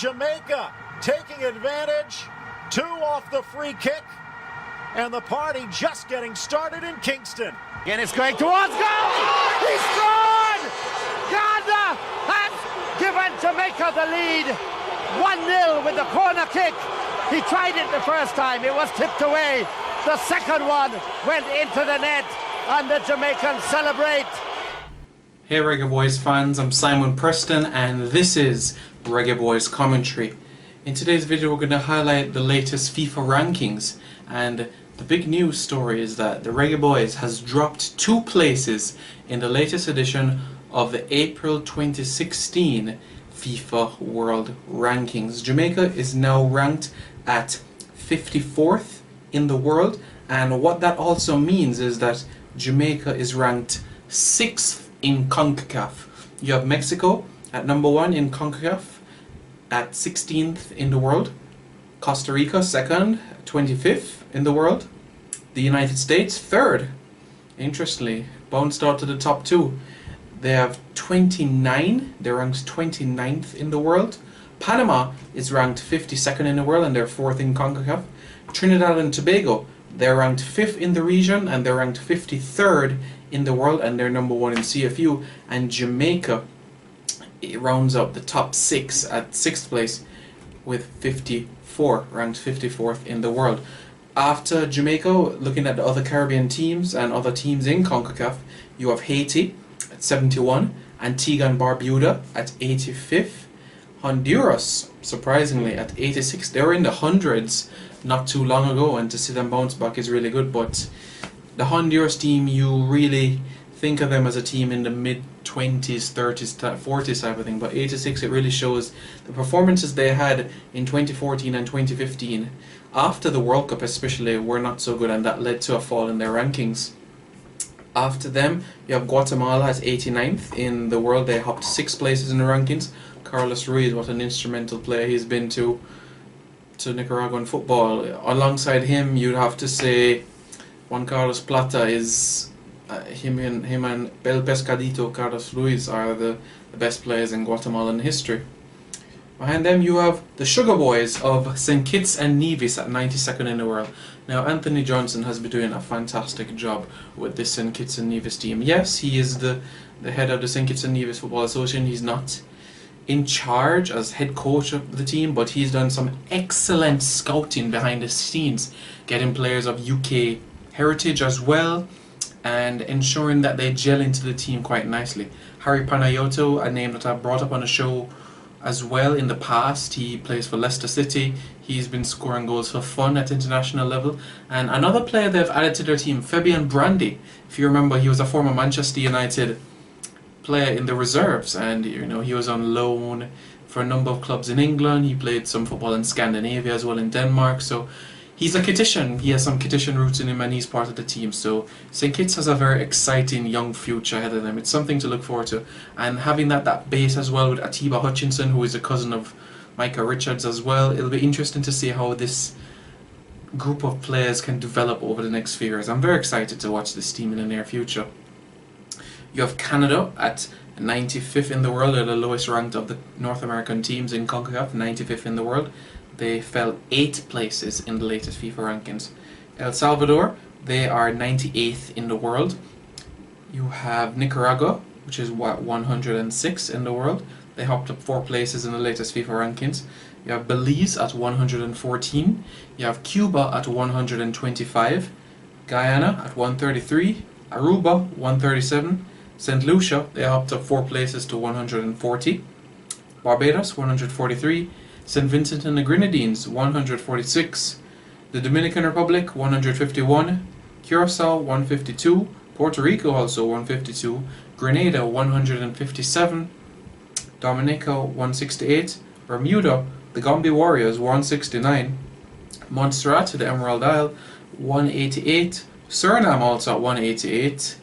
Jamaica taking advantage. 2 off the free kick. And the party just getting started in Kingston. And it's going towards goal! He scored! Ghana has given Jamaica the lead. 1-0 with the corner kick. He tried it the first time, it was tipped away. The second one went into the net, and the Jamaicans celebrate. Hey Reggae Boys fans, I'm Simon Preston and this is Reggae Boys Commentary. In today's video we're going to highlight the latest FIFA rankings, and the big news story is that the Reggae Boys has dropped 2 places in the latest edition of the April 2016 FIFA World Rankings. Jamaica is now ranked at 54th in the world, and what that also means is that Jamaica is ranked 6th in CONCACAF. You have Mexico at number 1 in CONCACAF at 16th in the world. Costa Rica 2nd, 25th in the world. The United States 3rd. Interestingly, bounced out to the top 2. They have 29. They're ranked 29th in the world. Panama is ranked 52nd in the world and they're 4th in CONCACAF. Trinidad and Tobago, they're ranked 5th in the region and they're ranked 53rd in the world and they're number 1 in CFU. And Jamaica, it rounds up the top 6 at 6th place with 54, ranked 54th in the world. After Jamaica, looking at the other Caribbean teams and other teams in CONCACAF, you have Haiti at 71, Antigua and Barbuda at 85th, Honduras, surprisingly, at 86. They were in the hundreds not too long ago, and to see them bounce back is really good. But the Honduras team, you really think of them as a team in the mid-20s, 30s, 40s type of thing. But 86, it really shows the performances they had in 2014 and 2015, after the World Cup especially, were not so good, and that led to a fall in their rankings. After them, you have Guatemala at 89th in the world. They hopped 6 places in the rankings. Carlos Ruiz, what an instrumental player he's been to Nicaraguan football. Alongside him, you'd have to say Juan Carlos Plata is him and El Pescadito Carlos Ruiz are the best players in Guatemalan history. Behind them you have the Sugar Boys of St. Kitts and Nevis at 92nd in the world. Now Anthony Johnson has been doing a fantastic job with this St. Kitts and Nevis team. Yes, he is the head of the St. Kitts and Nevis Football Association. He's not in charge as head coach of the team, but he's done some excellent scouting behind the scenes, getting players of UK heritage as well and ensuring that they gel into the team quite nicely. Harry Panayoto, a name that I've brought up on the show as well in the past. He plays for Leicester City. He's been scoring goals for fun at international level. And another player they've added to their team, Fabian Brandy. If you remember, he was a former Manchester United player in the reserves, and you know, he was on loan for a number of clubs in England. He played some football in Scandinavia as well, in Denmark. So he's a Kittitian. He has some Kittitian roots in him, and he's part of the team. So St. Kitts has a very exciting young future ahead of them. It's something to look forward to. And having that base as well with Atiba Hutchinson, who is a cousin of Micah Richards as well, it'll be interesting to see how this group of players can develop over the next few years. I'm very excited to watch this team in the near future. You have Canada at 95th in the world. They're the lowest ranked of the North American teams in CONCACAF, 95th in the world. They fell 8 places in the latest FIFA rankings. El Salvador, they are 98th in the world. You have Nicaragua, which is 106 in the world. They hopped up 4 places in the latest FIFA rankings. You have Belize at 114. You have Cuba at 125. Guyana at 133. Aruba 137. St. Lucia, they hopped up 4 places to 140. Barbados 143. St. Vincent and the Grenadines 146. The Dominican Republic 151. Curacao 152. Puerto Rico also 152. Grenada 157. Dominica 168. Bermuda, the Gombe Warriors 169. Montserrat, the Emerald Isle 188. Suriname also at 188.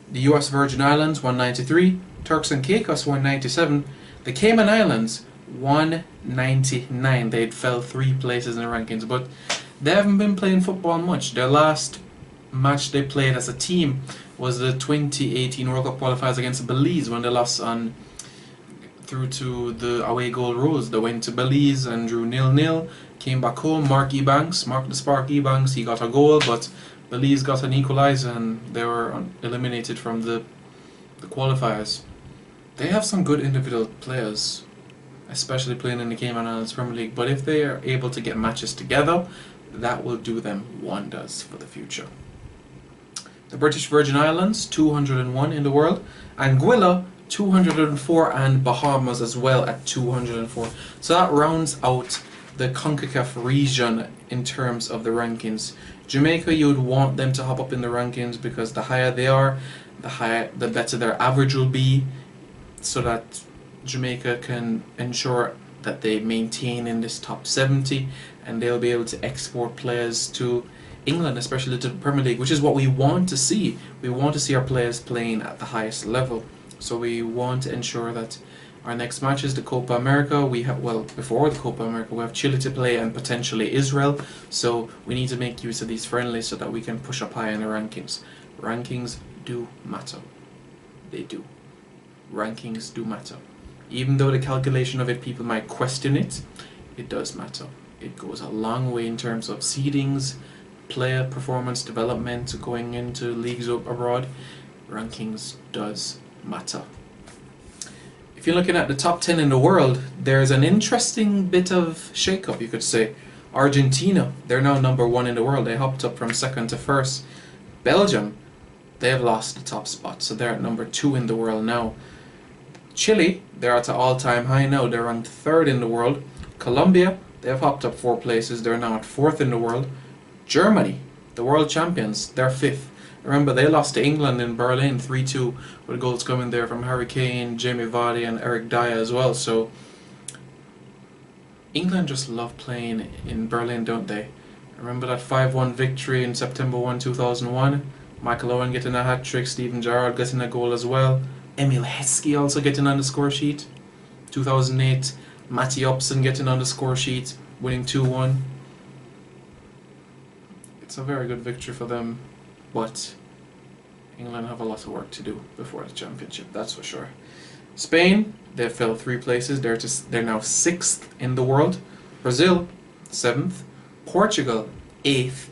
The US Virgin Islands 193. Turks and Caicos 197. The Cayman Islands 199. They fell 3 places in the rankings, but they haven't been playing football much. Their last match they played as a team was the 2018 World Cup qualifiers against Belize, when they lost on through to the away goal rules. They went to Belize and drew 0-0. Came back home. Mark the Spark Ebanks, he got a goal, but Belize got an equaliser and they were eliminated from the qualifiers. They have some good individual players, especially playing in the Cayman Islands Premier League, but if they are able to get matches together, that will do them wonders for the future. The British Virgin Islands, 201 in the world. Anguilla, 204, and Bahamas as well at 204. So that rounds out the CONCACAF region in terms of the rankings. Jamaica, you would want them to hop up in the rankings because the higher they are, the better their average will be, so that Jamaica can ensure that they maintain in this top 70 and they'll be able to export players to England, especially to the Premier League, which is what we want to see. We want to see our players playing at the highest level. So we want to ensure that our next match is the Copa America. Before the Copa America, we have Chile to play and potentially Israel. So we need to make use of these friendlies so that we can push up high in the rankings. Rankings do matter. They do. Rankings do matter. Even though the calculation of it, people might question it, it does matter. It goes a long way in terms of seedings, player performance development, going into leagues abroad. Rankings does matter. If you're looking at the top 10 in the world, there's an interesting bit of shake-up, you could say. Argentina, they're now number 1 in the world. They hopped up from 2nd to 1st. Belgium, they've lost the top spot, so they're at number 2 in the world now. Chile, they're at an all-time high now. They're ranked 3rd in the world. Colombia, they've hopped up 4 places. They're now at 4th in the world. Germany, the world champions, they're 5th. Remember, they lost to England in Berlin 3-2 with goals coming there from Harry Kane, Jamie Vardy and Eric Dyer as well. So England just love playing in Berlin, don't they? Remember that 5-1 victory in September 1, 2001? Michael Owen getting a hat-trick, Steven Gerrard getting a goal as well. Emil Heskey also getting on the score sheet. 2008, Matty Upson getting on the score sheet, winning 2-1. It's a very good victory for them, but England have a lot of work to do before the championship, that's for sure. Spain, they fell 3 places. They're now 6th in the world. Brazil, 7th. Portugal, 8th.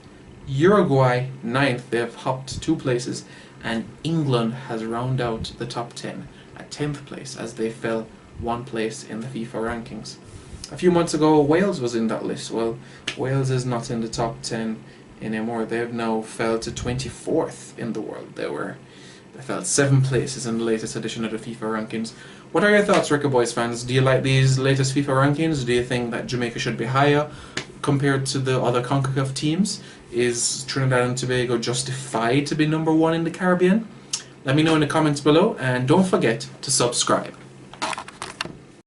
Uruguay, 9th. They've hopped 2 places. And England has rounded out the top 10 at 10th place as they fell 1 place in the FIFA rankings. A few months ago, Wales was in that list. Well, Wales is not in the top 10 anymore. They've now fell to 24th in the world. They fell 7 places in the latest edition of the FIFA rankings. What are your thoughts, Record Boys fans? Do you like these latest FIFA rankings? Do you think that Jamaica should be higher compared to the other CONCACAF teams? Is Trinidad and Tobago justified to be number 1 in the Caribbean? Let me know in the comments below, and don't forget to subscribe.